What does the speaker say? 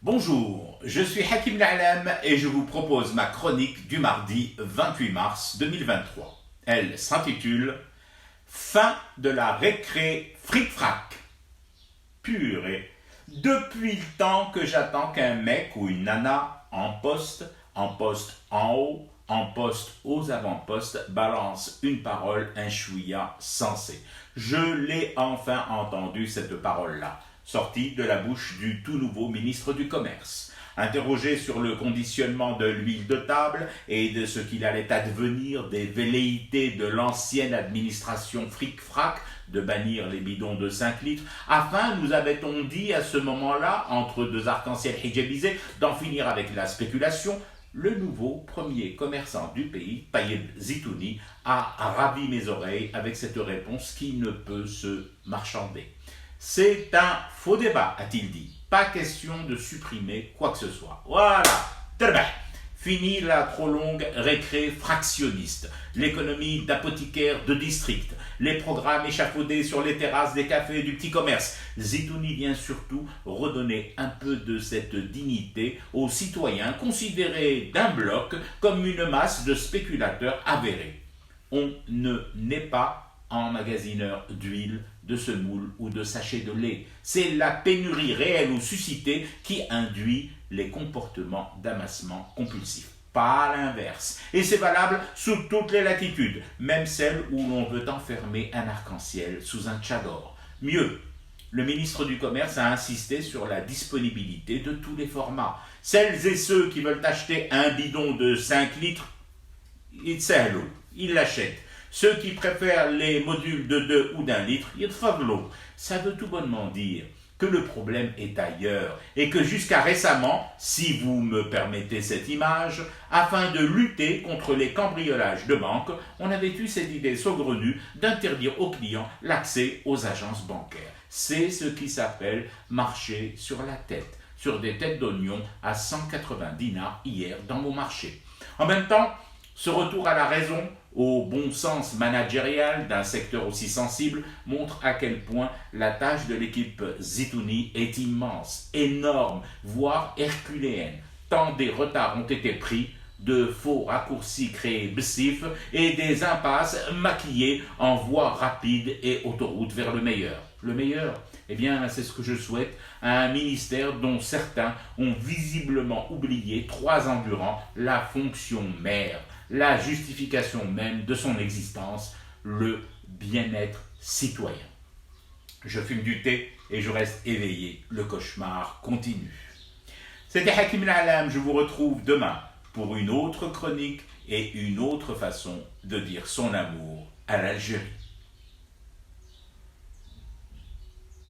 Bonjour, je suis Hakim L'Alam et je vous propose ma chronique du mardi 28 mars 2023. Elle s'intitule Fin de la récré fric-frac. Purée, depuis le temps que j'attends qu'un mec ou une nana en poste en haut, en poste aux avant-postes, balance une parole, un chouïa sensé. Je l'ai enfin entendu cette parole-là, sortie de la bouche du tout nouveau ministre du Commerce. Interrogé sur le conditionnement de l'huile de table et de ce qu'il allait advenir des velléités de l'ancienne administration fric-frac de bannir les bidons de 5 litres, afin, nous avait-on dit à ce moment-là, entre deux arcs-en-ciel hijabisés, d'en finir avec la spéculation, le nouveau premier commerçant du pays, Payeb Zitouni, a ravi mes oreilles avec cette réponse qui ne peut se marchander. C'est un faux débat, a-t-il dit. Pas question de supprimer quoi que ce soit. Voilà, très fini la trop longue récré fractionniste, l'économie d'apothicaire de district, les programmes échafaudés sur les terrasses des cafés et du petit commerce. Zitouni vient surtout redonner un peu de cette dignité aux citoyens considérés d'un bloc comme une masse de spéculateurs avérés. On ne naît pas emmagasineur d'huile, de semoule ou de sachets de lait. C'est la pénurie réelle ou suscitée qui induit les comportements d'amassement compulsif. Pas l'inverse. Et c'est valable sous toutes les latitudes, même celles où l'on veut enfermer un arc-en-ciel sous un tchador. Mieux, le ministre du Commerce a insisté sur la disponibilité de tous les formats. Celles et ceux qui veulent acheter un bidon de 5 litres, ils l'achètent. Ceux qui préfèrent les modules de 2 ou d'1 litre, ça veut tout bonnement dire que le problème est ailleurs et que jusqu'à récemment, si vous me permettez cette image, afin de lutter contre les cambriolages de banques, on avait eu cette idée saugrenue d'interdire aux clients l'accès aux agences bancaires. C'est ce qui s'appelle marcher sur la tête, sur des têtes d'oignons à 180 dinars hier dans mon marché. En même temps, ce retour à la raison, au bon sens managérial d'un secteur aussi sensible, montre à quel point la tâche de l'équipe Zitouni est immense, énorme, voire herculéenne. Tant des retards ont été pris, de faux raccourcis créés bessifs et des impasses maquillées en voies rapides et autoroutes vers le meilleur. Le meilleur, eh bien, c'est ce que je souhaite à un ministère dont certains ont visiblement oublié 3 ans durant la fonction mère, la justification même de son existence, le bien-être citoyen. Je fume du thé et je reste éveillé, le cauchemar continue. C'était Hakim L'Alam, je vous retrouve demain pour une autre chronique et une autre façon de dire son amour à l'Algérie.